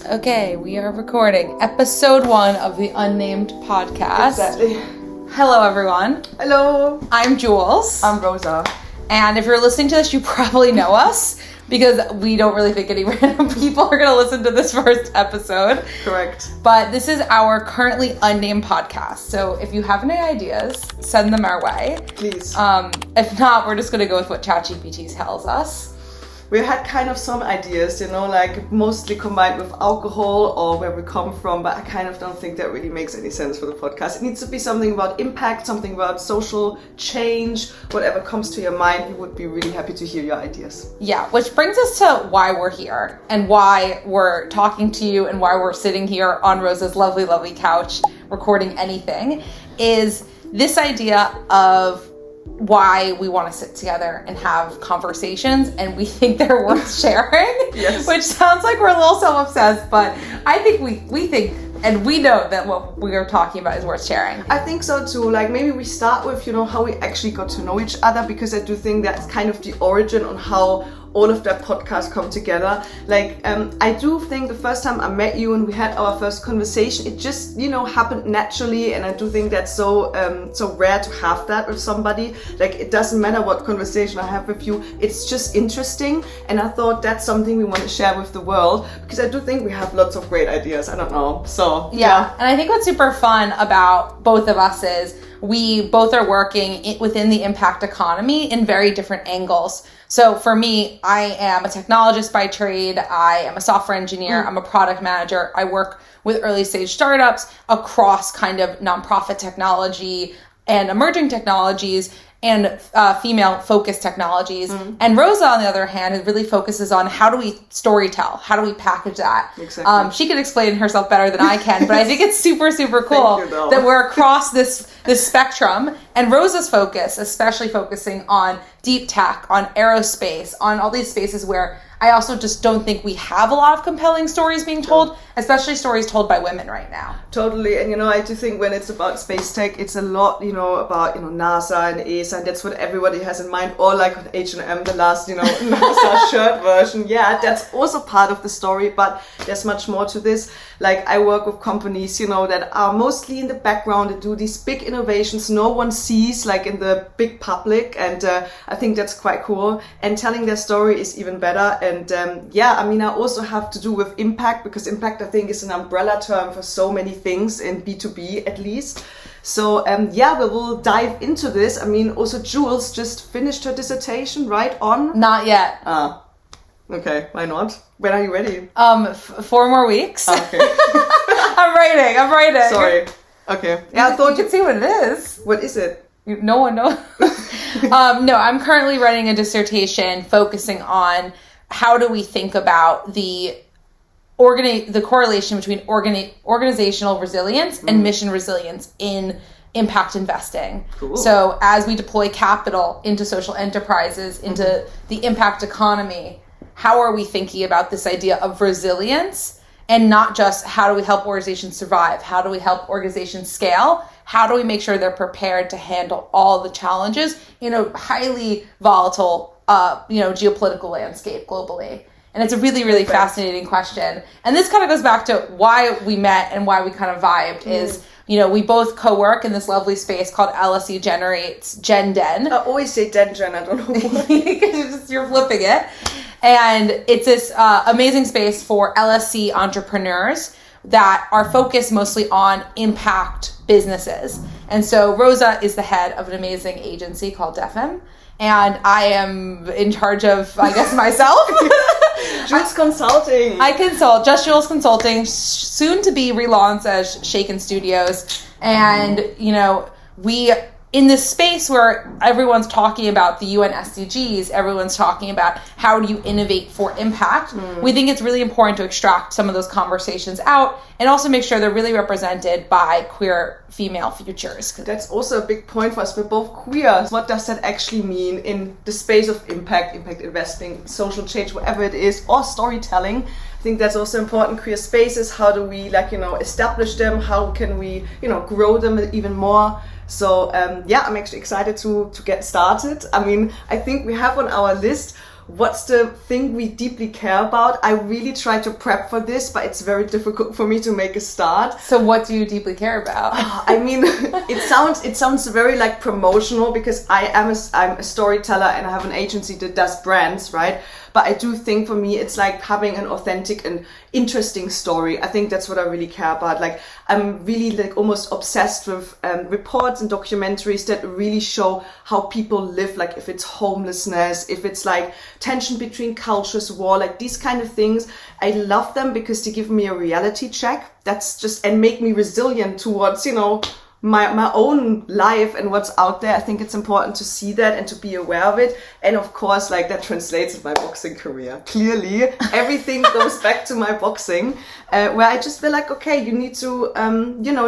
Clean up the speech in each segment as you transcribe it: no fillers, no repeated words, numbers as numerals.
Okay, we are recording episode 1 of the Unnamed podcast. Exactly. Hello, everyone. Hello. I'm Jules. I'm Rosa. And if you're listening to this, you probably know us because we don't really think any random people are going to listen to this first episode. Correct. But this is our currently unnamed podcast. So if you have any ideas, send them our way. Please. If not, we're just going to go with what ChatGPT tells us. We had kind of some ideas, like mostly combined with alcohol or where we come from, but I kind of don't think that really makes any sense for the podcast. It needs to be something about impact, something about social change, whatever comes to your mind. We would be really happy to hear your ideas. Yeah, which brings us to why we're here and why we're talking to you and why we're sitting here on Rosa's lovely, lovely couch recording anything, is this idea of why we want to sit together and have conversations, and we think they're worth sharing. Yes. Which sounds like we're a little self-obsessed, but I think we think and we know that what we are talking about is worth sharing. I think so too. Like maybe we start with, how we actually got to know each other, because I do think that's kind of the origin on how all of that podcast come together. I do think the first time I met you and we had our first conversation, it just, happened naturally. And I do think that's so rare to have that with somebody. It doesn't matter what conversation I have with you. It's just interesting. And I thought that's something we want to share with the world, because I do think we have lots of great ideas. I don't know. So, yeah. And I think what's super fun about both of us is we both are working within the impact economy in very different angles. So for me, I am a technologist by trade. I am a software engineer. I'm a product manager. I work with early stage startups across kind of nonprofit technology and emerging technologies and female-focused technologies. And Rosa, on the other hand, really focuses on how do we storytell? How do we package that? Exactly. She can explain herself better than I can, but I think it's super, super cool that we're across this spectrum. And Rosa's focus, especially focusing on deep tech, on aerospace, on all these spaces where I also just don't think we have a lot of compelling stories being told, especially stories told by women right now. Totally. And, I do think when it's about space tech, it's a lot, about, NASA and ESA, and that's what everybody has in mind. Or like on H&M, the last, NASA shirt version. Yeah, that's also part of the story, but there's much more to this. I work with companies, that are mostly in the background and do these big innovations no one sees, in the big public. And I think that's quite cool. And telling their story is even better. And I also have to do with impact, because impact, I think, is an umbrella term for so many things in B2B at least. So we will dive into this. Also Jules just finished her dissertation, right? On? Not yet. Okay, why not? When are you ready? 4 more weeks. Okay. I'm writing. Sorry. Okay. Yeah, I thought you could see what it is. What is it? No one knows. No, I'm currently writing a dissertation focusing on how do we think about the correlation between organizational resilience and mission resilience in impact investing. Cool. So as we deploy capital into social enterprises, into the impact economy, how are we thinking about this idea of resilience, and not just how do we help organizations survive? How do we help organizations scale? How do we make sure they're prepared to handle all the challenges in a highly volatile geopolitical landscape globally? And it's a really, really fascinating question. And this kind of goes back to why we met and why we kind of vibed is, we both co-work in this lovely space called LSE Generates Gen Den. I always say Gen, I don't know why. Because you're flipping it. And it's this amazing space for LSE entrepreneurs that are focused mostly on impact businesses. And so Rosa is the head of an amazing agency called DEFM. And I am in charge of, I guess, myself. Jules Consulting. I consult, Just Jules Consulting, soon to be relaunched as Shaken Studios. And, we, in this space where everyone's talking about the UN SDGs, everyone's talking about how do you innovate for impact, we think it's really important to extract some of those conversations out and also make sure they're really represented by queer female futures. That's also a big point for us. We're both queer. What does that actually mean in the space of impact investing, social change, whatever it is, or storytelling? I think that's also important. Queer spaces, how do we establish them? How can we, grow them even more? So I'm actually excited to get started. I think we have on our list what's the thing we deeply care about? I really try to prep for this, but it's very difficult for me to make a start. So what do you deeply care about? I mean, it sounds very like promotional, because I'm a storyteller and I have an agency that does brands, right? But I do think for me, it's like having an authentic and interesting story. I think that's what I really care about. Like, I'm really like almost obsessed with reports and documentaries that really show how people live, like if it's homelessness, if it's like tension between cultures, war, like these kind of things. I love them because they give me a reality check. That's just, and make me resilient towards, you know, my own life and what's out there. I think it's important to see that and to be aware of it. And of course, like that translates in my boxing career. Clearly, everything goes back to my boxing, where I just feel like, okay, you need to,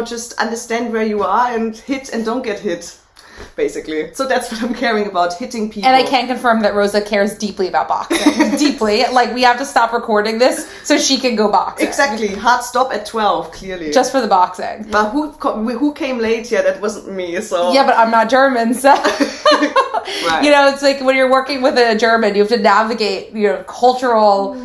just understand where you are and hit and don't get hit. Basically. So that's what I'm caring about, hitting people. And I can confirm that Rosa cares deeply about boxing. Deeply. Like, we have to stop recording this so she can go boxing. Exactly. Hard stop at 12, clearly. Just for the boxing. But who came late? Yeah, that wasn't me, so... Yeah, but I'm not German, so... Right. You know, it's like when you're working with a German, you have to navigate, cultural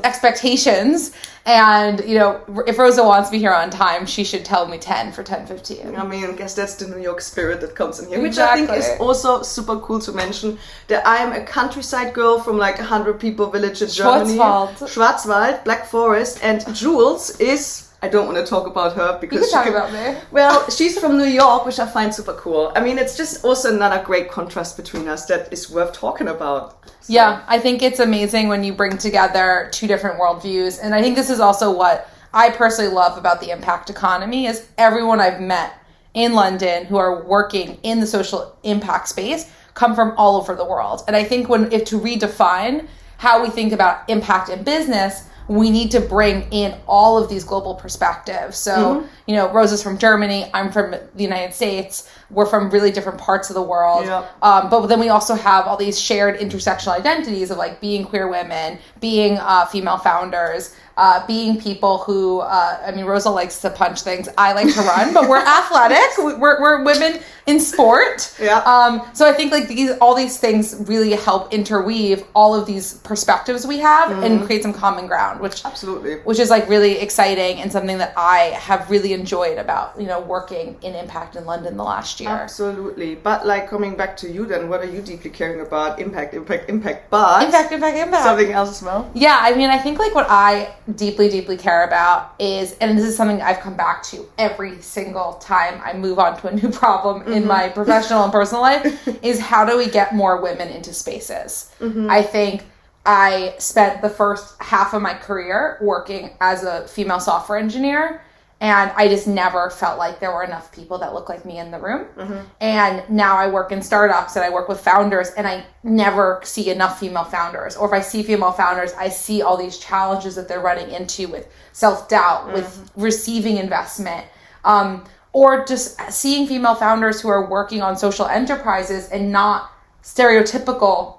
expectations. And, if Rosa wants me here on time, she should tell me 10 for 10:15. I mean, I guess that's the New York spirit that comes in here. Exactly. Which I think is also super cool to mention, that I am a countryside girl from like 100 people village in Germany. Schwarzwald, Black Forest. And Jules is... I don't want to talk about her because you can talk about me. Well, she's from New York, which I find super cool. I mean, it's just also another great contrast between us that is worth talking about. So. Yeah, I think it's amazing when you bring together two different worldviews. And I think this is also what I personally love about the impact economy is everyone I've met in London who are working in the social impact space come from all over the world. And I think if to redefine how we think about impact in business, we need to bring in all of these global perspectives. So, Rosa's from Germany, I'm from the United States, we're from really different parts of the world. Yep. But then we also have all these shared intersectional identities of like being queer women, being female founders, being people who, Rosa likes to punch things, I like to run, but we're athletic, we're women in sport. Yeah. So I think like all these things really help interweave all of these perspectives we have and create some common ground, which is like really exciting and something that I have really enjoyed about, working in impact in London the last year. Absolutely. But like coming back to you then, what are you deeply caring about? Impact, but Impact. Something else as well? Yeah, I think like what I deeply, deeply care about is, and this is something I've come back to every single time I move on to a new problem in my professional and personal life, is how do we get more women into spaces? I think I spent the first half of my career working as a female software engineer, and I just never felt like there were enough people that look like me in the room. And now I work in startups and I work with founders, and I never see enough female founders. Or if I see female founders, I see all these challenges that they're running into with self-doubt, with receiving investment, or just seeing female founders who are working on social enterprises and not stereotypical,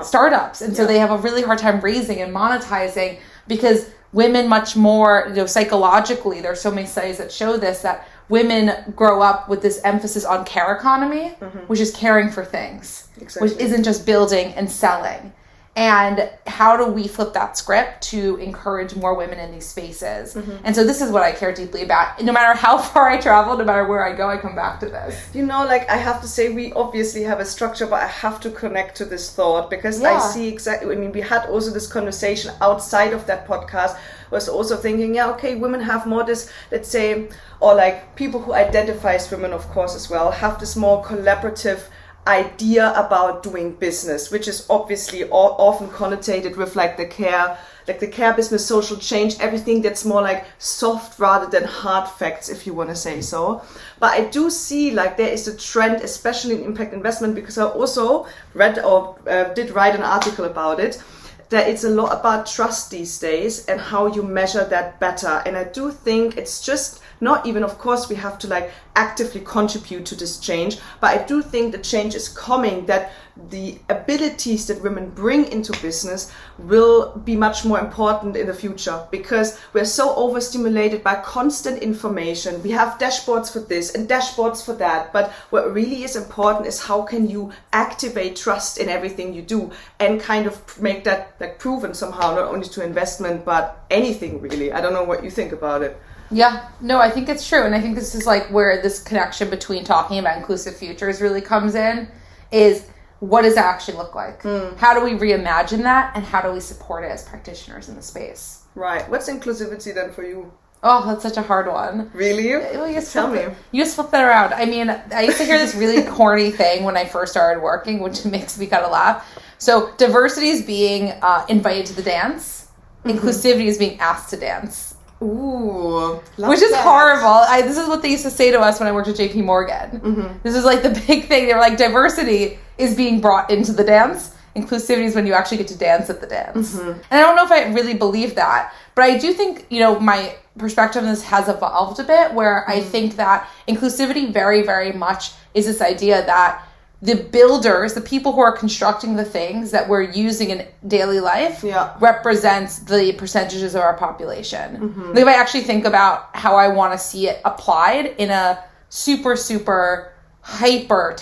startups. And so they have a really hard time raising and monetizing because women much more, psychologically, there's so many studies that show this, that women grow up with this emphasis on care economy, which is caring for things, which isn't just building and selling. And how do we flip that script to encourage more women in these spaces? And so this is what I care deeply about. No matter how far I travel, no matter where I go, I come back to this. I have to say, we obviously have a structure, but I have to connect to this thought because I see exactly, we had also this conversation outside of that podcast, was also thinking, women have more this, let's say, or like people who identify as women, of course, as well, have this more collaborative idea about doing business, which is obviously often connotated with like the care business, social change, everything that's more like soft rather than hard facts, if you want to say so. But I do see like there is a trend, especially in impact investment, because I also read or did write an article about it, that it's a lot about trust these days and how you measure that better. And I do think it's just not even, of course, we have to like actively contribute to this change, but I do think the change is coming, that the abilities that women bring into business will be much more important in the future, because we're so overstimulated by constant information. We have dashboards for this and dashboards for that, but what really is important is how can you activate trust in everything you do and kind of make that like proven somehow, not only to investment but anything really. I don't know what you think about it. Yeah, no, I think it's true. And I think this is like where this connection between talking about inclusive futures really comes in, is what does that actually look like? How do we reimagine that, and how do we support it as practitioners in the space? Right. What's inclusivity then for you? Oh, that's such a hard one. Really? Well, Tell me. You just flip that around. I mean, I used to hear this really corny thing when I first started working, which makes me kind of laugh. So diversity is being invited to the dance. Inclusivity is being asked to dance. Ooh, which is horrible. This is what they used to say to us when I worked at JP Morgan. This is like the big thing. They were like, diversity is being brought into the dance. Inclusivity is when you actually get to dance at the dance. And I don't know if I really believe that, but I do think, you know, my perspective on this has evolved a bit, where I think that inclusivity very, very much is this idea that the builders, the people who are constructing the things that we're using in daily life, represents the percentages of our population. Like if I actually think about how I want to see it applied in a super, super hyper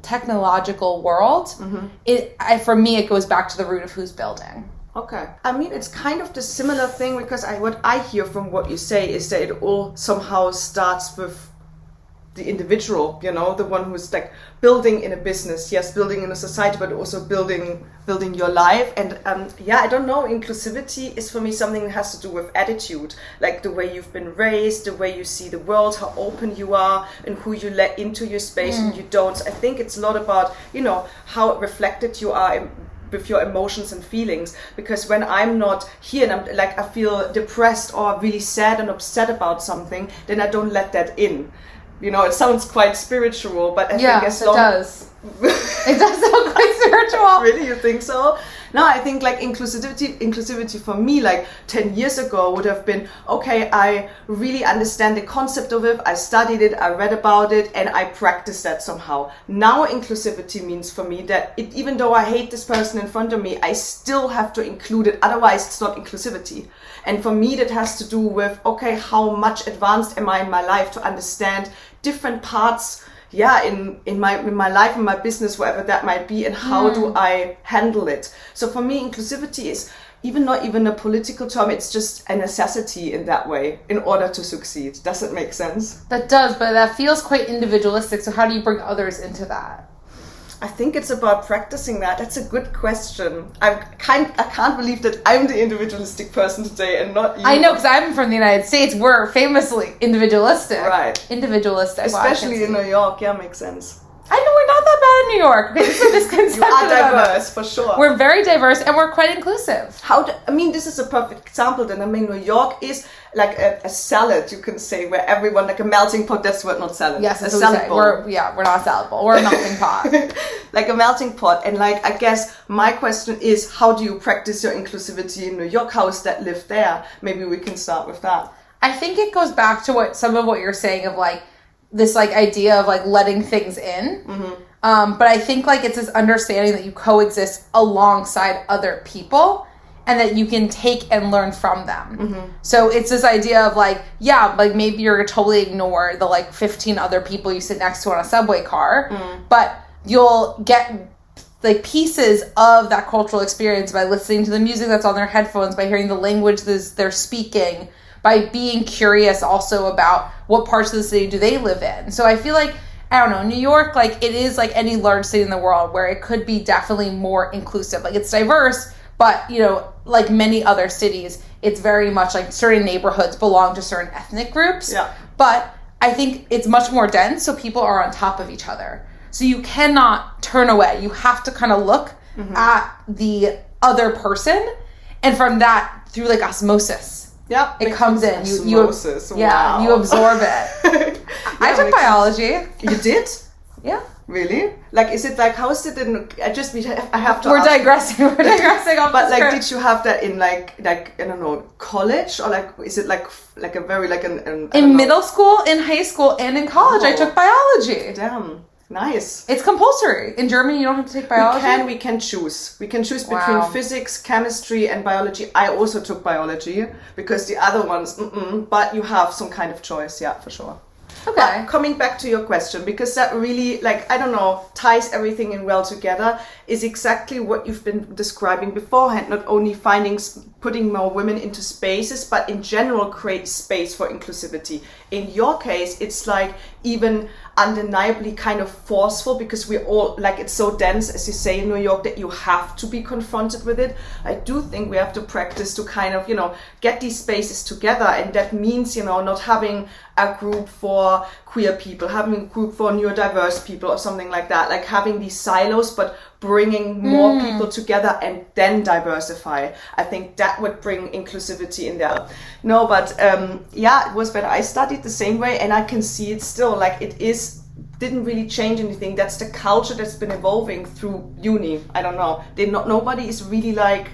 technological world, for me, it goes back to the root of who's building. Okay. I mean, it's kind of the similar thing, because what I hear from what you say is that it all somehow starts with the individual, you know, the one who's like building in a business, yes, building in a society, but also building your life. And I don't know, inclusivity is for me something that has to do with attitude, like the way you've been raised, the way you see the world, how open you are, and who you let into your space and you don't. I think it's a lot about, you know, how reflected you are with your emotions and feelings, because when I'm not here and I'm like, I feel depressed or really sad and upset about something, then I don't let that in. You know, it sounds quite spiritual, but I think as long... does. It does sound quite spiritual. Really? You think so? No, I think like inclusivity for me, like 10 years ago would have been, okay, I really understand the concept of it. I studied it, I read about it, and I practiced that somehow. Now inclusivity means for me that even though I hate this person in front of me, I still have to include it. Otherwise, it's not inclusivity. And for me, that has to do with, okay, how much advanced am I in my life to understand different parts, in my life, in my business, whatever that might be, and how do I handle it? So for me, inclusivity is not even a political term, it's just a necessity in that way in order to succeed. Does it make sense? That does, but that feels quite individualistic. So how do you bring others into that? I think it's about practicing that. That's a good question. I can't believe that I'm the individualistic person today and not you. I know, because I'm from the United States. We're famously individualistic. Right. Individualistic. Especially in New York. Yeah, makes sense. I know we're not that bad in New York. Okay, this is a misconception. You are diverse, for sure. We're very diverse and we're quite inclusive. This is a perfect example then. I mean, New York is like a salad, you can say, where everyone, like a melting pot, that's the word, not salad. Yes, that's a what salad bowl. We're not a salad bowl. We're a melting pot. Like a melting pot. And like, I guess my question is, how do you practice your inclusivity in New York? How is that lived there? Maybe we can start with that. I think it goes back to some of what you're saying of like, this like idea of like letting things in. But I think like it's this understanding that you coexist alongside other people and that you can take and learn from them. So it's this idea of like, like maybe you're going to totally ignore the like 15 other people you sit next to on a subway car, but you'll get like pieces of that cultural experience by listening to the music that's on their headphones, by hearing the language they're speaking, by being curious also about what parts of the city do they live in. So I feel like, I don't know, New York, like it is like any large city in the world where it could be definitely more inclusive. Like it's diverse, but you know, like many other cities, it's very much like certain neighborhoods belong to certain ethnic groups. Yeah. But I think it's much more dense, so people are on top of each other. So you cannot turn away. You have to kind of look at the other person, and from that, through like osmosis. Yeah, it comes in. Osmosis. You absorb it. I took biology. You did? Yeah. Really? Like, is it like, how is it in, I have to We're digressing off but like, script. did you have that in like, I don't know, college? Or like, is it like a very like an in middle school, in high school, and in college, I took biology. Damn. Nice. It's compulsory. In Germany, you don't have to take biology? We can choose. We can choose between physics, chemistry, and biology. I also took biology because the other ones, but you have some kind of choice, yeah, for sure. Okay. But coming back to your question, because that really, like, I don't know, ties everything in well together, is exactly what you've been describing beforehand. Not only putting more women into spaces, but in general create space for inclusivity. In your case, it's like even undeniably kind of forceful, because we're all, like, it's so dense, as you say, in New York, that you have to be confronted with it. I do think we have to practice to kind of, get these spaces together. And that means, not having a group for queer people, having a group for neurodiverse people or something like that, like having these silos, but bringing more people together and then diversify. I think that would bring inclusivity in there. No, but it was when I studied the same way, and I can see it still, like didn't really change anything. That's the culture that's been evolving through uni. I don't know. Nobody is really like,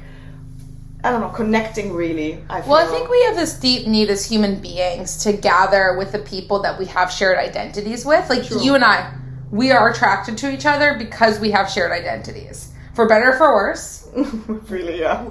I don't know, connecting really. I think we have this deep need as human beings to gather with the people that we have shared identities with. Like you and I, we are attracted to each other because we have shared identities. For better or for worse. Really, yeah.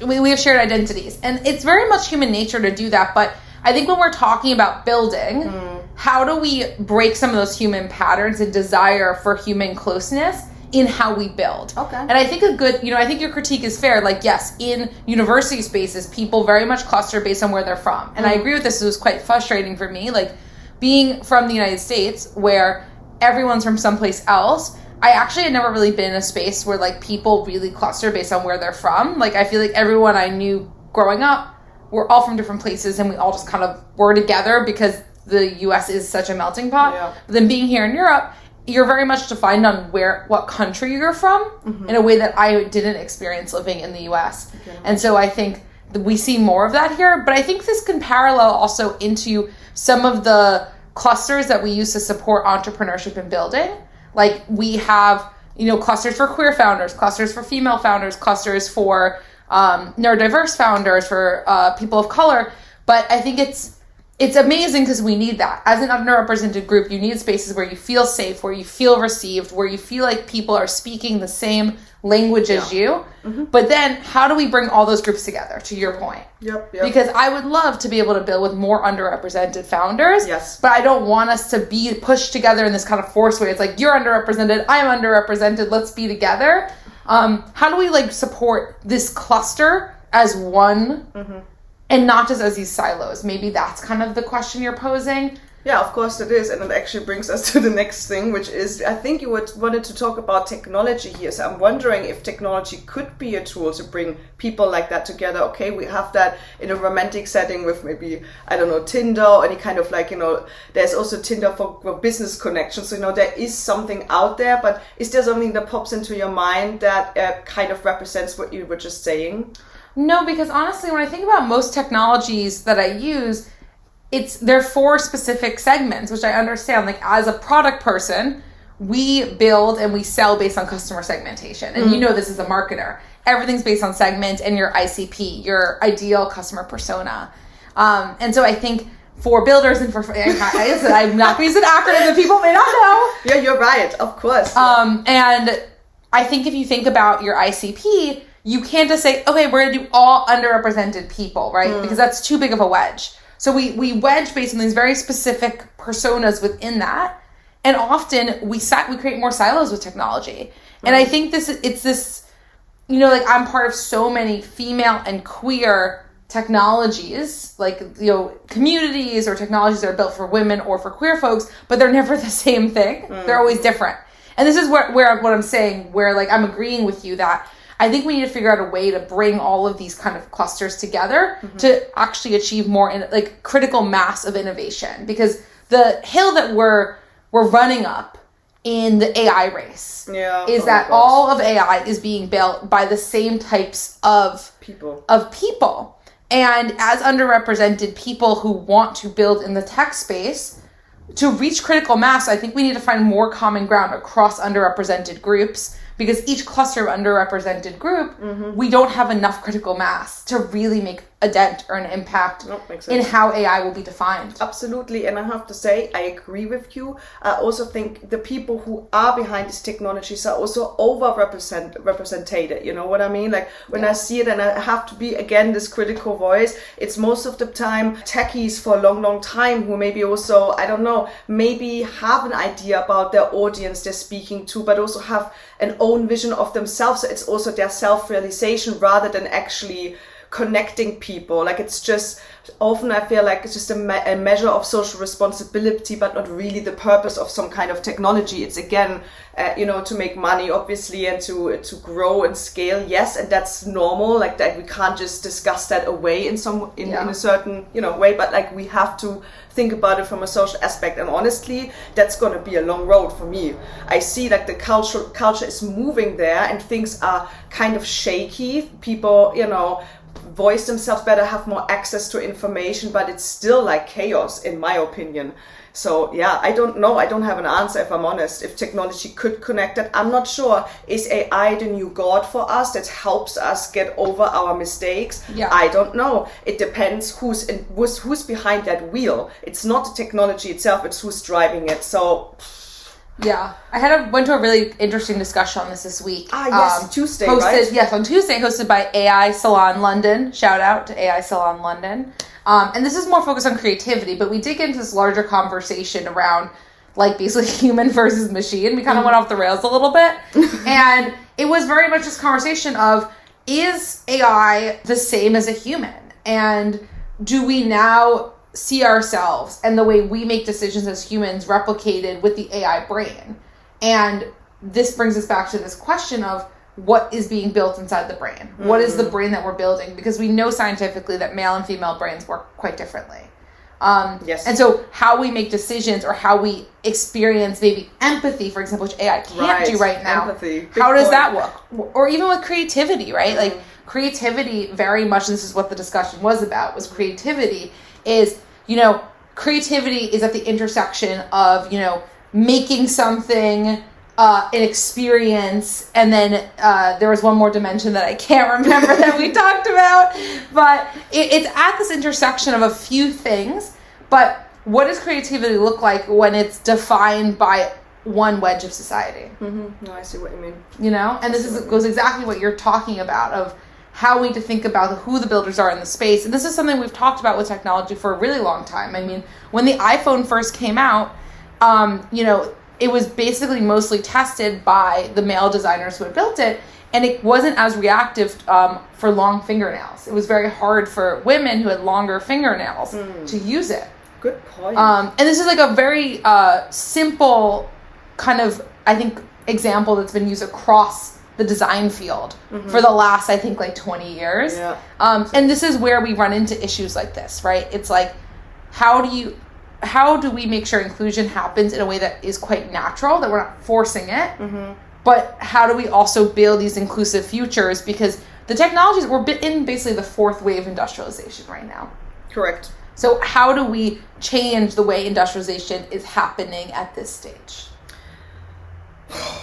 We have shared identities. And it's very much human nature to do that. But I think when we're talking about building, how do we break some of those human patterns and desire for human closeness in how we build? Okay. And I think I think your critique is fair. Like, yes, in university spaces, people very much cluster based on where they're from. And I agree with this. It was quite frustrating for me. Like, being from the United States, where everyone's from someplace else, I actually had never really been in a space where, like, people really cluster based on where they're from. Like, I feel like everyone I knew growing up were all from different places, and we all just kind of were together because the U.S. is such a melting pot. Yeah. But then being here in Europe, you're very much defined on what country you're from in a way that I didn't experience living in the U.S. Okay. And so I think that we see more of that here. But I think this can parallel also into some of the clusters that we use to support entrepreneurship and building. Like, we have, clusters for queer founders, clusters for female founders, clusters for neurodiverse founders, for people of color. But I think it's amazing because we need that. As an underrepresented group, you need spaces where you feel safe, where you feel received, where you feel like people are speaking the same language as you. But then how do we bring all those groups together, to your point? Yep. Because I would love to be able to build with more underrepresented founders. Yes. But I don't want us to be pushed together in this kind of forced way. It's like, you're underrepresented, I'm underrepresented, let's be together. How do we, like, support this cluster as one and not just as these silos? Maybe that's kind of the question you're posing. Yeah, of course it is. And it actually brings us to the next thing, which is, I think you wanted to talk about technology here. So I'm wondering if technology could be a tool to bring people like that together. Okay, we have that in a romantic setting with maybe, I don't know, Tinder, or any kind of, like, there's also Tinder for business connections. So, there is something out there, but is there something that pops into your mind that kind of represents what you were just saying? No, because honestly, when I think about most technologies that I use, they're for specific segments, which I understand. Like, as a product person, we build and we sell based on customer segmentation. And this as a marketer. Everything's based on segment and your ICP, your ideal customer persona. And so I think for builders and for... I'm not going to use an acronym that people may not know. Yeah, you're right. Of course. And I think if you think about your ICP, you can't just say, okay, we're going to do all underrepresented people, right? Because that's too big of a wedge. So we wedge based on these very specific personas within that. And often we create more silos with technology. And I think it's this, I'm part of so many female and queer technologies, like, communities or technologies that are built for women or for queer folks, but they're never the same thing. They're always different. And this is where what I'm saying, where, like, I'm agreeing with you that I think we need to figure out a way to bring all of these kind of clusters together to actually achieve more critical mass of innovation. Because the hill that we're running up in the AI race is that all of AI is being built by the same types of people. And as underrepresented people who want to build in the tech space, to reach critical mass, I think we need to find more common ground across underrepresented groups. Because each cluster of underrepresented group, we don't have enough critical mass to really make a dent or an impact in how AI will be defined. Absolutely. And I have to say, I agree with you. I also think the people who are behind these technologies are also overrepresented. You know what I mean? Like when I see it, and I have to be, again, this critical voice, it's most of the time techies for a long, long time who maybe also, I don't know, maybe have an idea about their audience they're speaking to, but also have an own vision of themselves. So it's also their self-realization rather than actually connecting people. Like it's just often I feel like it's just a measure of social responsibility, but not really the purpose of some kind of technology. It's again to make money obviously and to grow and scale, yes, and that's normal. Like that we can't just discuss that away in a certain way, but like we have to think about it from a social aspect. And honestly, that's going to be a long road for me. I see like the culture is moving there and things are kind of shaky. People voice themselves better, have more access to information, but it's still like chaos in my opinion. So yeah, I don't know. I don't have an answer, if I'm honest. If technology could connect it, I'm not sure. Is AI the new God for us that helps us get over our mistakes? Yeah. I don't know. It depends who's behind that wheel. It's not the technology itself, it's who's driving it. So yeah, I went to a really interesting discussion on this week. Yes, Tuesday, hosted, right? Yes, on Tuesday, hosted by AI Salon London. Shout out to AI Salon London. And this is more focused on creativity, but we dig into this larger conversation around like basically human versus machine. We kind of went off the rails a little bit. And it was very much this conversation of, is AI the same as a human? And do we now see ourselves and the way we make decisions as humans replicated with the AI brain? And this brings us back to this question of what is being built inside the brain? What is the brain that we're building? Because we know scientifically that male and female brains work quite differently. Yes. And so how we make decisions or how we experience maybe empathy, for example, which AI can't do right now. Empathy. How does that work? Or even with creativity, right? Like creativity very much, this is what the discussion was about, was creativity is, creativity is at the intersection of, making something, an experience, and then there was one more dimension that I can't remember that we talked about, but it's at this intersection of a few things. But what does creativity look like when it's defined by one wedge of society? No, I see what you mean. And this goes exactly what you're talking about of how we need to think about who the builders are in the space. And this is something we've talked about with technology for a really long time. I mean, when the iPhone first came out, it was basically mostly tested by the male designers who had built it, and it wasn't as reactive for long fingernails. It was very hard for women who had longer fingernails to use it. Good point. And this is like a very simple kind of, I think, example that's been used across the design field for the last, I think, like 20 years. Yeah. And this is where we run into issues like this, right? It's like, how do we make sure inclusion happens in a way that is quite natural, that we're not forcing it, but how do we also build these inclusive futures? Because the technologies, we're in basically the fourth wave of industrialization right now. Correct. So how do we change the way industrialization is happening at this stage?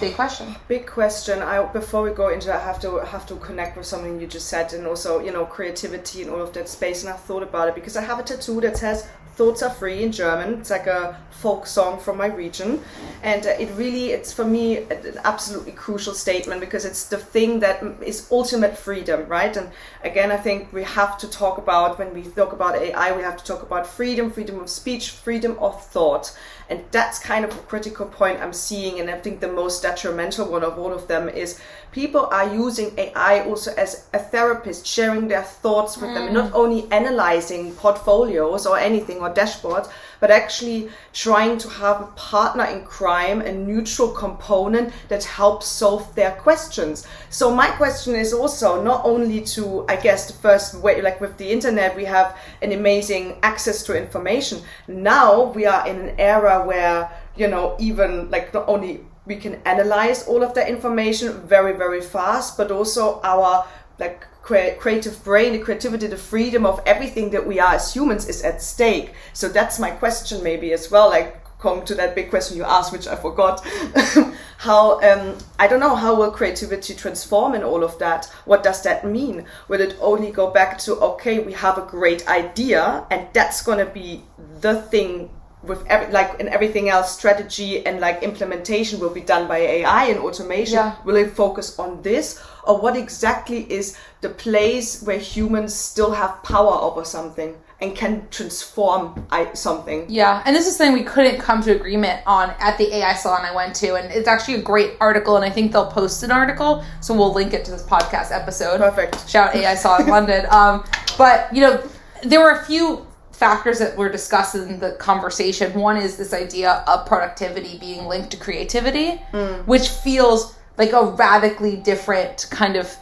Big question. Big question. Before we go into that, I have to connect with something you just said, and also creativity and all of that space. And I thought about it because I have a tattoo that says "Thoughts are free" in German. It's like a folk song from my region, and it's for me an absolutely crucial statement because it's the thing that is ultimate freedom, right? And again, I think we have to talk about, when we talk about AI, we have to talk about freedom of speech, freedom of thought. And that's kind of a critical point I'm seeing, and I think the most detrimental one of all of them is people are using AI also as a therapist, sharing their thoughts with them, and not only analyzing portfolios or anything or dashboards, but actually trying to have a partner in crime, a neutral component that helps solve their questions. So my question is also not only to, I guess, the first way, like with the internet, we have an amazing access to information. Now we are in an era where, even like not only we can analyze all of that information very, very fast, but also our like creative brain, the creativity, the freedom of everything that we are as humans is at stake. So that's my question maybe as well, like come to that big question you asked, which I forgot, how, I don't know, how will creativity transform in all of that? What does that mean? Will it only go back to, okay, we have a great idea and that's going to be the thing with and everything else, strategy and like implementation will be done by AI and automation? Yeah. Will it focus on this? Or what exactly is the place where humans still have power over something and can transform something? Yeah, and this is something we couldn't come to agreement on at the AI salon I went to, and it's actually a great article, and I think they'll post an article, so we'll link it to this podcast episode. Perfect. Shout AI salon London. But, you know, there were a few factors that were discussed in the conversation. One is this idea of productivity being linked to creativity, which feels like a radically different kind of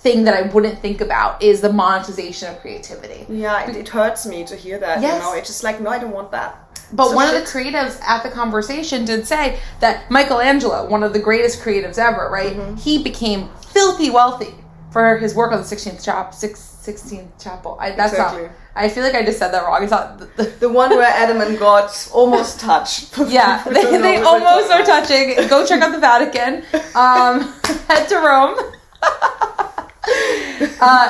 thing that I wouldn't think about, is the monetization of creativity. Yeah, it hurts me to hear that. Yes. You know, it's just like, no, I don't want that. But one of the creatives at the conversation did say that Michelangelo, one of the greatest creatives ever, right? He became filthy wealthy for his work on the 16th Chapel. I feel like I just said that wrong. I thought the one where Adam and God almost touch. Yeah, they almost are touching. Go check out the Vatican. Head to Rome.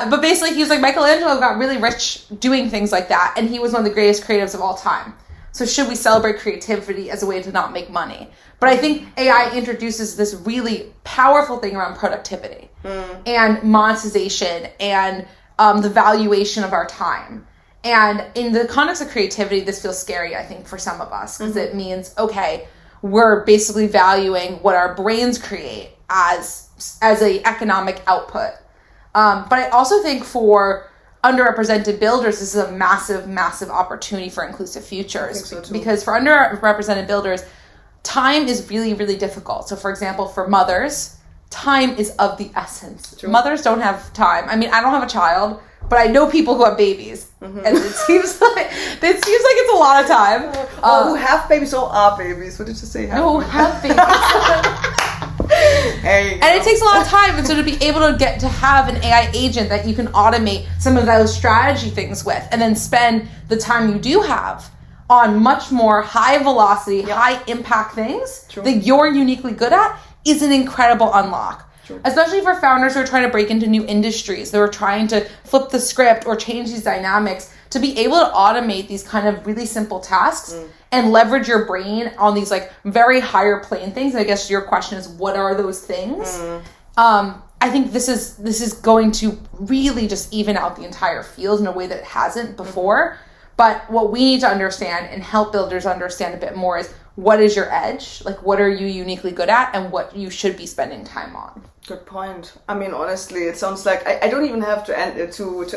But basically, he was like, Michelangelo got really rich doing things like that, and he was one of the greatest creatives of all time. So should we celebrate creativity as a way to not make money? But I think AI introduces this really powerful thing around productivity and monetization and the valuation of our time. And in the context of creativity, this feels scary, I think, for some of us, because it means, okay, we're basically valuing what our brains create as a economic output. But I also think for underrepresented builders, this is a massive, massive opportunity for inclusive futures. I think so too. Because for underrepresented builders, time is really, really difficult. So for example, for mothers, time is of the essence. True. Mothers don't have time. I mean, I don't have a child, but I know people who have babies, and it seems like it's a lot of time. Who have babies or are babies? What did you say? Who have babies. Hey, and it takes a lot of time, and so to be able to get to have an AI agent that you can automate some of those strategy things with, and then spend the time you do have on much more high velocity, high impact things that you're uniquely good at, is an incredible unlock. Especially for founders who are trying to break into new industries, that are trying to flip the script or change these dynamics, to be able to automate these kind of really simple tasks and leverage your brain on these like very higher plane things. And I guess your question is, what are those things? I think this is going to really just even out the entire field in a way that it hasn't before. But what we need to understand and help builders understand a bit more is, what is your edge? Like, what are you uniquely good at, and what you should be spending time on? Good point. I mean, honestly, it sounds like I don't even have to add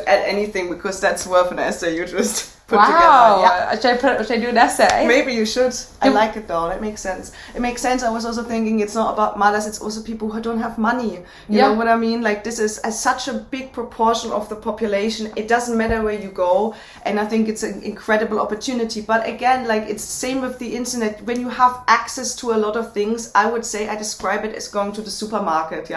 anything, because that's worth an essay you just put together. Yeah. Should I do an essay? Maybe you should. I like it though. That makes sense. It makes sense. I was also thinking it's not about mothers, it's also people who don't have money. You know what I mean? Like, this is such a big proportion of the population. It doesn't matter where you go. And I think it's an incredible opportunity. But again, like, it's the same with the internet. When you have access to a lot of things, I would say I describe it as going to the supermarket,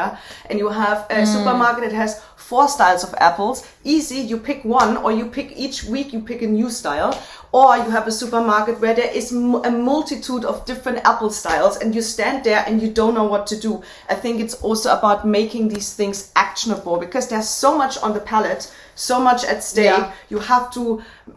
and you have a supermarket that has 4 styles of apples. Easy, you pick one, or you pick each week, you pick a new style. Or you have a supermarket where there is a multitude of different apple styles, and you stand there and you don't know what to do. I think it's also about making these things actionable, because there's so much on the palette, so much at stake.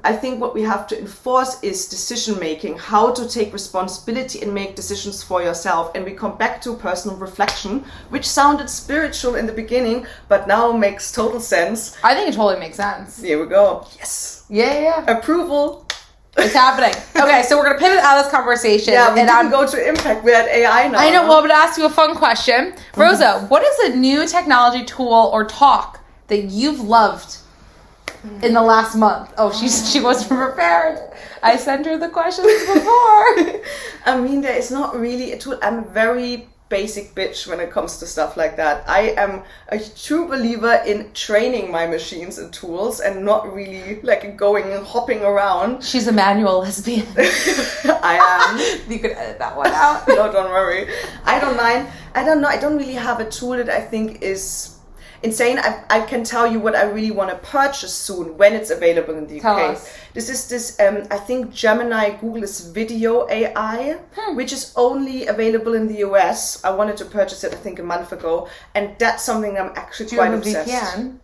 I think what we have to enforce is decision making, how to take responsibility and make decisions for yourself. And we come back to personal reflection, which sounded spiritual in the beginning, but now makes total sense. I think it totally makes sense. Here we go. Yes. Yeah. Approval. It's happening. Okay, so we're going to pivot out of this conversation. Yeah, we didn't go to Impact. We're at AI now. I know. Well, I'm going to ask you a fun question. Rosa, what is a new technology tool or talk that you've loved in the last month? Oh, she wasn't prepared. I sent her the questions before. I mean, there is not really a tool. I'm very basic bitch when it comes to stuff like that. I am a true believer in training my machines and tools, and not really like going and hopping around. She's a manual lesbian. I am. You could edit that one out. No, don't worry. I don't mind. I don't know. I don't really have a tool that I think is... insane. I can tell you what I really want to purchase soon when it's available in the UK. Tell us. This is this, I think Gemini Google's video AI, which is only available in the US. I wanted to purchase it, I think, a month ago. And that's something I'm actually quite obsessed. VPN?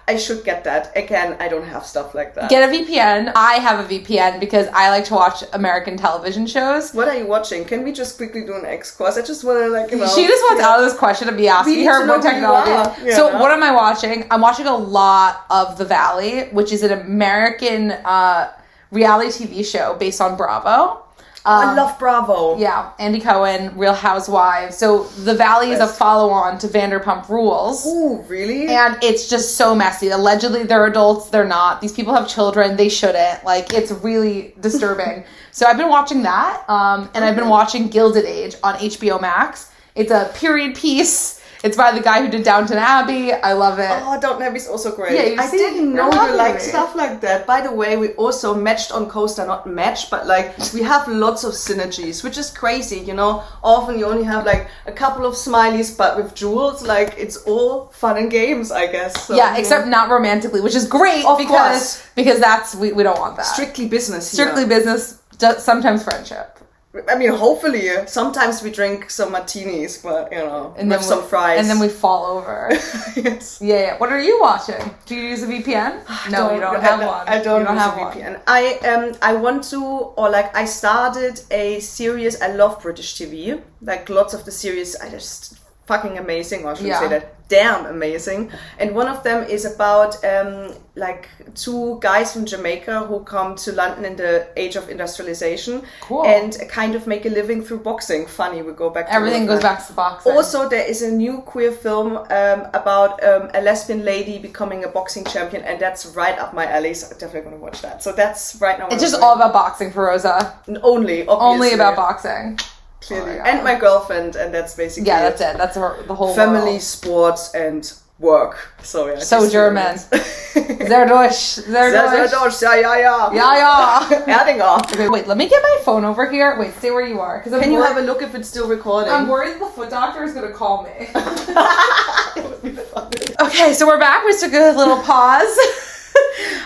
I should get that. Again, I don't have stuff like that. Get a VPN. I have a VPN because I like to watch American television shows. What are you watching? Can we just quickly do an X-course? I just want to, like, you know. She just wants out of this question of me asking her what technology. Yeah. So what am I watching? I'm watching a lot of The Valley, which is an American reality TV show based on Bravo. I love Bravo. Yeah, Andy Cohen, Real Housewives. So The Valley is a follow-on to Vanderpump Rules. Ooh, really? And it's just so messy. Allegedly, they're adults. They're not. These people have children. They shouldn't. Like, it's really disturbing. So I've been watching that. And I've been watching Gilded Age on HBO Max. It's a period piece. It's by the guy who did Downton Abbey. I love it. Oh, Downton Abbey's also great. Yeah, I didn't know you liked stuff like that. By the way, we also matched on Coaster, not matched, but like we have lots of synergies, which is crazy, you know. Often you only have like a couple of smileys, but with Jules, like it's all fun and games, I guess. So, yeah, except not romantically, which is great because that's we don't want that. Strictly business. Strictly business. Sometimes friendship. I mean, hopefully, sometimes we drink some martinis, but, you know, and with some fries. And then we fall over. Yes. Yeah. What are you watching? Do you use a VPN? No, you don't have one. I don't use a VPN. I want to, or like, I started a series. I love British TV. Like, lots of the series, I just fucking amazing, or I shouldn't say that. Damn amazing. And one of them is about like two guys from Jamaica who come to London in the age of industrialization and kind of make a living through boxing. Funny, we go back to everything goes back to boxing. Also, there is a new queer film about a lesbian lady becoming a boxing champion, and that's right up my alley, so I'm definitely going to watch that. So that's right now. It's just all about boxing for Rosa. Only, obviously. Only about boxing. Clearly. And my girlfriend, and that's basically that's it. That's the whole family, world. Sports, and work. So yeah. So German. Sehr Deutsch. Ja. Erdinger. Okay, wait, let me get my phone over here. Wait, stay where you are. Can you have a look if it's still recording? I'm worried the foot doctor is going to call me. It would be funny. Okay, so we're back. We took a little pause.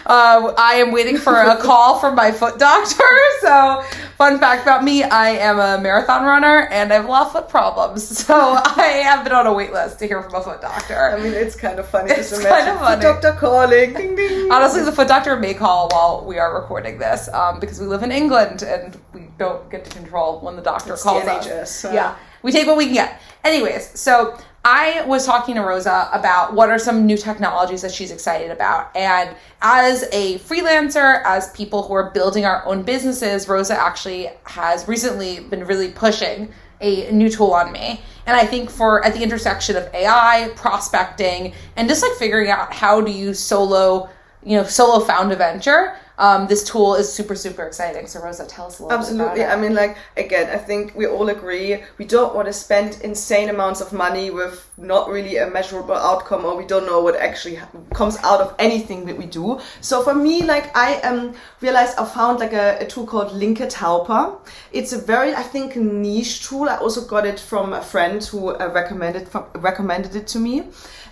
I am waiting for a call from my foot doctor. So, fun fact about me, I am a marathon runner and I have a lot of foot problems. So, I have been on a wait list to hear from a foot doctor. I mean, it's kind of funny. It's kind of funny. Foot doctor calling. Ding, ding. Honestly, the foot doctor may call while we are recording this because we live in England and we don't get to control when the doctor calls us. Yeah, we take what we can get. Anyways, so I was talking to Rosa about what are some new technologies that she's excited about. And as a freelancer, as people who are building our own businesses, Rosa actually has recently been really pushing a new tool on me. And I think at the intersection of AI, prospecting, and just like figuring out how do you solo found a venture, this tool is super, super exciting. So Rosa, tell us a little bit about it. I mean, like, again, I think we all agree we don't want to spend insane amounts of money with not really a measurable outcome, or we don't know what actually comes out of anything that we do. So for me, like, I realized I found like a tool called Linked Helper. It's a very, I think, niche tool. I also got it from a friend who recommended it to me.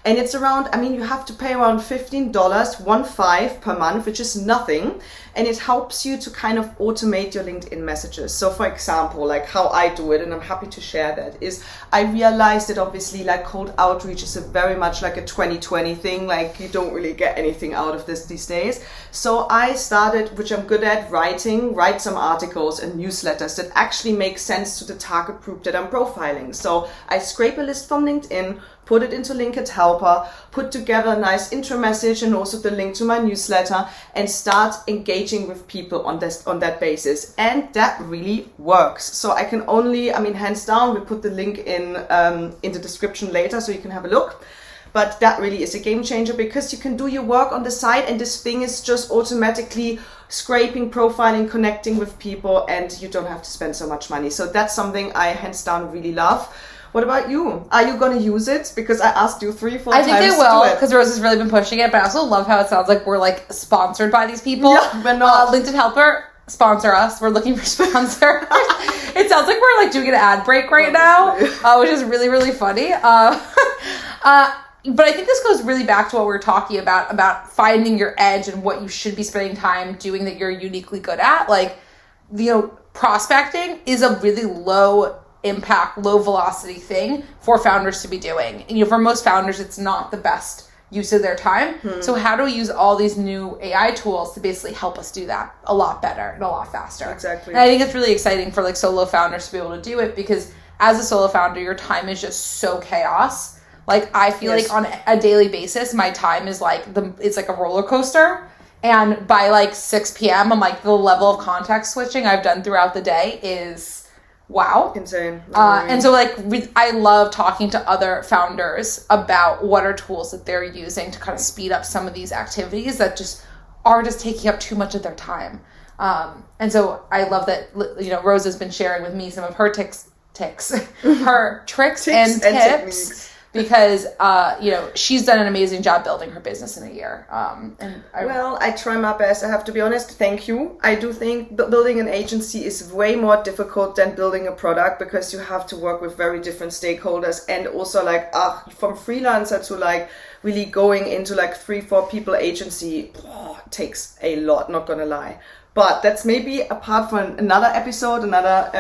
And it's around, I mean, you have to pay around $15, 15 per month, which is nothing. And it helps you to kind of automate your LinkedIn messages. So for example, like how I do it, and I'm happy to share that, is I realized that obviously like cold outreach is very much like a 2020 thing. Like you don't really get anything out of this these days. So I started, which I'm good at, write some articles and newsletters that actually make sense to the target group that I'm profiling. So I scrape a list from LinkedIn, put it into Linked Helper, put together a nice intro message and also the link to my newsletter, and start engaging with people on that basis. And that really works. So I can only, I mean, hands down, we put the link in the description later so you can have a look. But that really is a game changer because you can do your work on the side and this thing is just automatically scraping, profiling, connecting with people, and you don't have to spend so much money. So that's something I hands down really love. What about you? Are you going to use it? Because I asked you 3-4 times. I think they will, because Rose has really been pushing it, but I also love how it sounds like we're like sponsored by these people. Yeah, we're not. LinkedIn Helper, sponsor us. We're looking for sponsors. It sounds like we're like doing an ad break right now, which is really, really funny. but I think this goes really back to what we were talking about finding your edge and what you should be spending time doing that you're uniquely good at. Like, prospecting is a really low impact, low velocity thing for founders to be doing. And, for most founders, it's not the best use of their time. So how do we use all these new AI tools to basically help us do that a lot better and a lot faster? Exactly. And I think it's really exciting for like solo founders to be able to do it, because as a solo founder, your time is just so chaos. Like, I feel like on a daily basis, my time is like it's like a roller coaster. And by like 6 p.m., I'm like, the level of context switching I've done throughout the day is wow. Insane. And so like, I love talking to other founders about what are tools that they're using to kind of speed up some of these activities that just are just taking up too much of their time. And so I love that, Rosa's been sharing with me some of her her tricks and tips. Techniques. Because, she's done an amazing job building her business in a year. I try my best. I have to be honest. Thank you. I do think building an agency is way more difficult than building a product, because you have to work with very different stakeholders. And also like, from freelancer to like really going into like 3-4 people agency, takes a lot, not gonna lie. But that's maybe apart from another episode, another,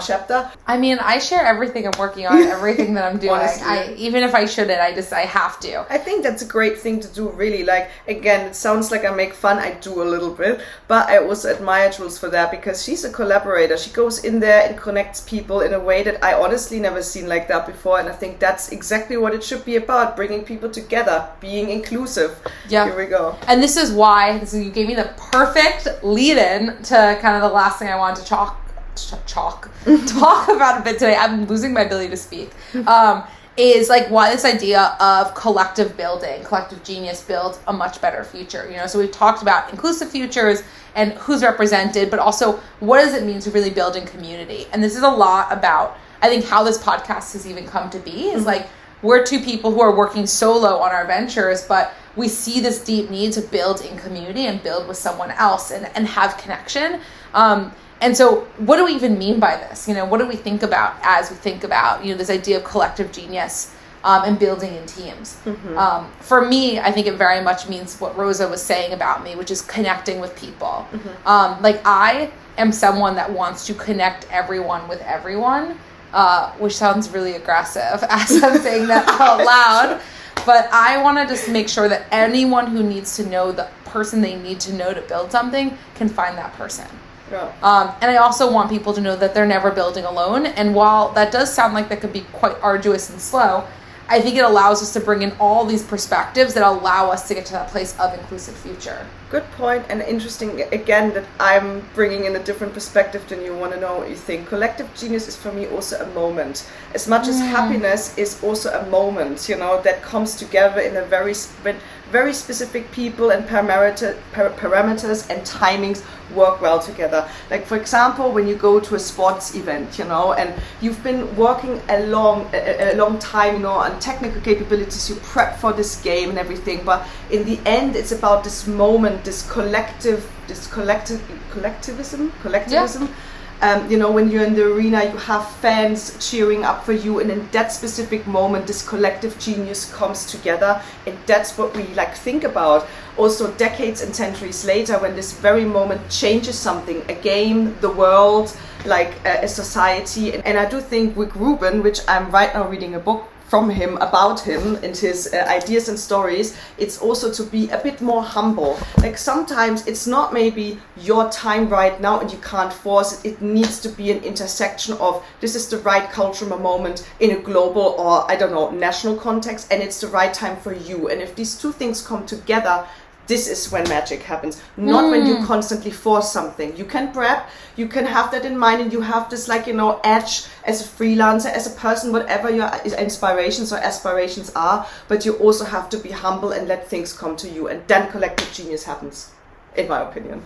chapter. I mean, I share everything I'm working on, everything that I'm doing. Honestly. Even if I shouldn't, I have to. I think that's a great thing to do, really. Like, again, it sounds like I make fun. I do a little bit. But I also admire Jules for that, because she's a collaborator. She goes in there and connects people in a way that I honestly never seen like that before. And I think that's exactly what it should be about, bringing people together, being inclusive. Yeah. Here we go. And this is why, you gave me the perfect lead in to kind of the last thing I wanted to talk about a bit today. I'm losing my ability to speak. Is like why this idea of collective building, collective genius builds a much better future. So we've talked about inclusive futures and who's represented, but also what does it mean to really build in community? And this is a lot about, I think, how this podcast has even come to be. Is like, we're two people who are working solo on our ventures, but we see this deep need to build in community and build with someone else and have connection. And so what do we even mean by this? What do we think about as we think about, this idea of collective genius and building in teams? For me, I think it very much means what Rosa was saying about me, which is connecting with people. Like, I am someone that wants to connect everyone with everyone, which sounds really aggressive as I'm saying that out loud. But I want to just make sure that anyone who needs to know the person they need to know to build something can find that person. Yeah. And I also want people to know that they're never building alone. And while that does sound like that could be quite arduous and slow, I think it allows us to bring in all these perspectives that allow us to get to that place of inclusive future. Good point, and interesting again that I'm bringing in a different perspective than you. Want to know what you think. Collective genius is for me also a moment. As much as happiness is also a moment, that comes together in a very specific people and parameters and timings work well together. Like, for example, when you go to a sports event, and you've been working a long time, on technical capabilities, you prep for this game and everything, but in the end, it's about this moment, this collectivism. When you're in the arena, you have fans cheering up for you, and in that specific moment, this collective genius comes together, and that's what we think about. Also, decades and centuries later, when this very moment changes something, a game, the world, a society. And I do think with Ruben, which I'm right now reading a book from him about him and his ideas and stories, it's also to be a bit more humble. Like, sometimes it's not maybe your time right now and you can't force it. It needs to be an intersection of this is the right cultural moment in a global or national context, and it's the right time for you. And if these two things come together, this is when magic happens, not when you constantly force something. You can prep, you can have that in mind, and you have this edge as a freelancer, as a person, whatever your inspirations or aspirations are, but you also have to be humble and let things come to you, and then collective genius happens, in my opinion.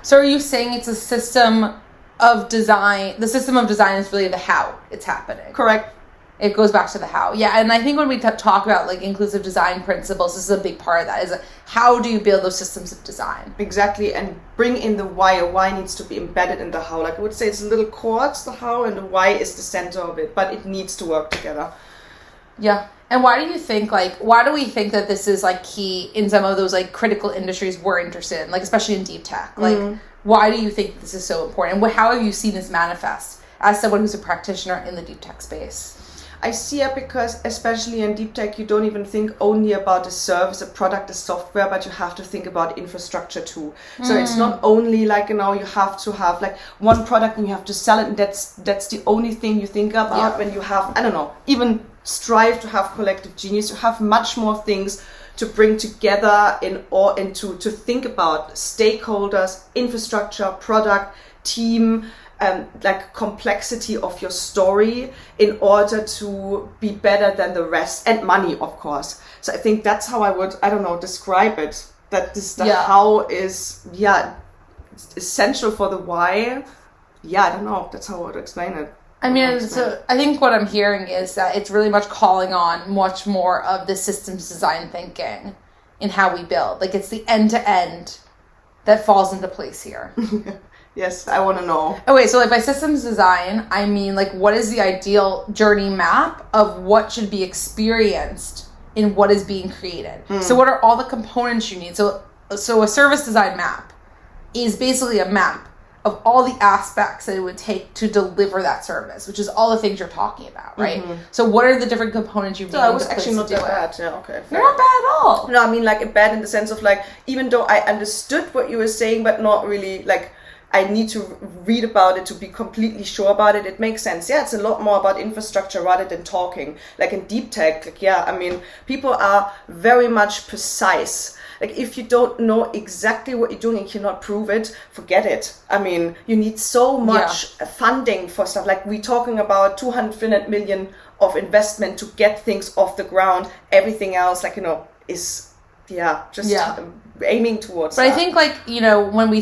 So are you saying it's a system of design? The system of design is really the how it's happening. Correct. It goes back to the how. Yeah, and I think when we talk about inclusive design principles, this is a big part of that, is how do you build those systems of design? Exactly, and bring in the why. A why needs to be embedded in the how. I would say it's a little core, it's the how, and the why is the center of it, but it needs to work together. Yeah, And why do you think, like, why do we think that this is, like, key in some of those, like, critical industries we're interested in, like, especially in deep tech? Like, why do you think this is so important? And how have you seen this manifest as someone who's a practitioner in the deep tech space? I see it because, especially in deep tech, you don't even think only about a service, a product, a software, but you have to think about infrastructure too. So it's not only like, you know, you have to have like one product and you have to sell it, and that's the only thing you think about when you have, I don't know, even strive to have collective genius. You have much more things to bring together and to think about stakeholders, infrastructure, product, team, like complexity of your story in order to be better than the rest, and money, of course. So I think that's how I would, I don't know, describe it. That how is essential for the why. Yeah, I don't know. That's how I would explain it. I mean, so I think what I'm hearing is that it's really much calling on much more of the systems design thinking in how we build. Like, it's the end to end that falls into place here. Yes, I want to know. Okay, so like by systems design, I mean, like, what is the ideal journey map of what should be experienced in what is being created? So what are all the components you need? So a service design map is basically a map of all the aspects that it would take to deliver that service, which is all the things you're talking about, right? So what are the different components you need? So I was actually not that bad. Yeah, okay. You're not bad at all. No, I mean, like, bad in the sense of, like, even though I understood what you were saying, but not really, like, I need to read about it to be completely sure about it. It makes sense. Yeah, it's a lot more about infrastructure rather than talking. Like in deep tech, like, yeah, I mean, people are very much precise. Like, if you don't know exactly what you're doing and cannot prove it, forget it. I mean, you need so much funding for stuff. Like, we're talking about 200 million of investment to get things off the ground. Everything else, like, you know, is aiming towards but that. I think, like, you know, when we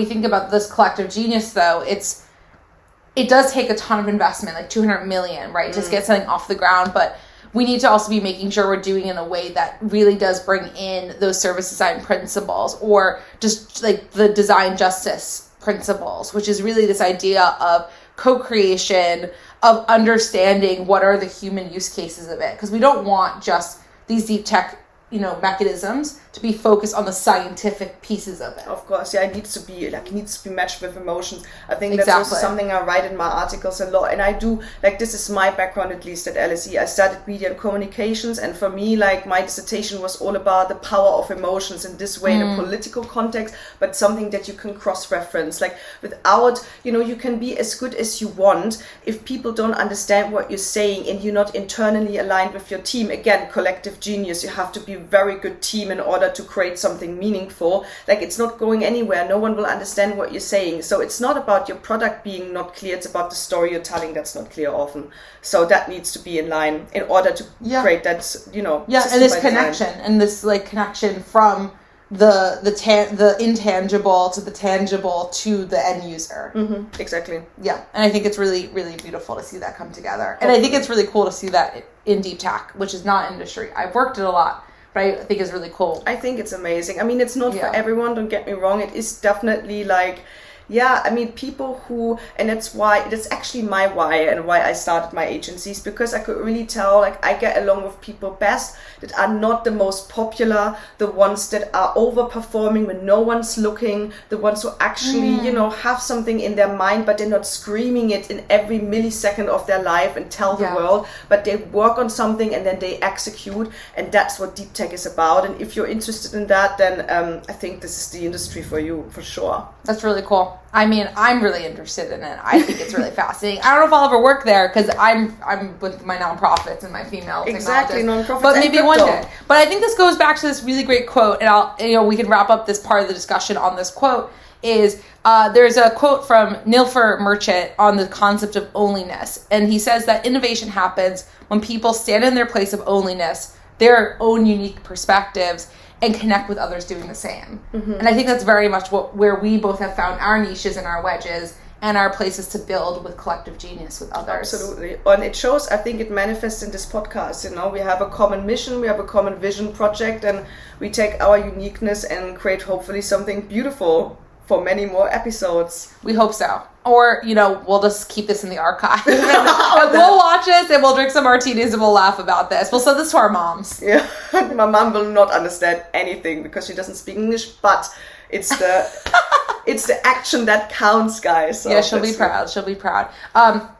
think about this collective genius, though, it does take a ton of investment, like 200 million, right, just get something off the ground. But we need to also be making sure we're doing it in a way that really does bring in those service design principles, or just like the design justice principles, which is really this idea of co-creation, of understanding what are the human use cases of it, because we don't want just these deep tech, you know, mechanisms to be focused on the scientific pieces of it. Of course, yeah, it needs to be matched with emotions. I think that's also something I write in my articles a lot, and I do, like, this is my background, at least at LSE. I studied media and communications, and for me, like, my dissertation was all about the power of emotions in this way, in a political context, but something that you can cross-reference. Like, without, you know, you can be as good as you want if people don't understand what you're saying and you're not internally aligned with your team. Again, collective genius. You have to be a very good team in order to create something meaningful. Like, it's not going anywhere. No one will understand what you're saying. So it's not about your product being not clear. It's about the story you're telling that's not clear often. So that needs to be in line in order to create that, you know. Yeah, and this connection, and this, like, connection from the intangible to the tangible to the end user. Exactly. Yeah, and I think it's really, really beautiful to see that come together. And I think it's really cool to see that in deep tech, which is not industry. I've worked it a lot, but I think it's really cool. I think it's amazing. I mean, it's not for everyone, don't get me wrong. It is definitely like, yeah, I mean, people who, and that's actually my why and why I started my agencies, because I could really tell, like, I get along with people best that are not the most popular, the ones that are overperforming when no one's looking, the ones who actually, you know, have something in their mind, but they're not screaming it in every millisecond of their life and tell the world, but they work on something and then they execute, and that's what deep tech is about. And if you're interested in that, then I think this is the industry for you, for sure. That's really cool. I mean, I'm really interested in it. I think it's really fascinating. I don't know if I'll ever work there, because I'm with my nonprofits and my female nonprofits, but maybe one day. But I think this goes back to this really great quote, and we can wrap up this part of the discussion on this quote. Is there's a quote from Nilfer Merchant on the concept of onlyness, and he says that innovation happens when people stand in their place of onlyness, their own unique perspectives, and connect with others doing the same. And I think that's very much where we both have found our niches and our wedges and our places to build with collective genius with others. Absolutely. And it shows, I think it manifests in this podcast. You know, we have a common mission, we have a common vision project, and we take our uniqueness and create hopefully something beautiful for many more episodes. We hope so. Or, we'll just keep this in the archive. We'll watch this and we'll drink some martinis and we'll laugh about this. We'll send this to our moms. Yeah, my mom will not understand anything because she doesn't speak English, but it's the it's the action that counts, guys. So yeah, she'll be proud. She'll be proud.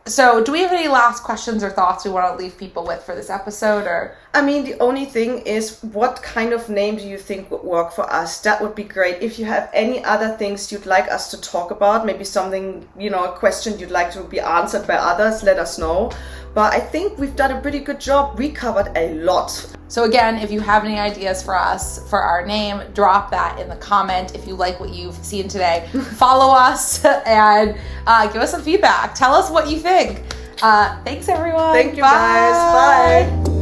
So do we have any last questions or thoughts we want to leave people with for this episode? Or I mean, the only thing is, what kind of name do you think would work for us? That would be great. If you have any other things you'd like us to talk about, maybe something, a question you'd like to be answered by others, let us know. But I think we've done a pretty good job. We covered a lot. So again, if you have any ideas for us, for our name, drop that in the comment. If you like what you've seen today, follow us and give us some feedback. Tell us what you think. Thanks, everyone. Thank you, guys. Bye.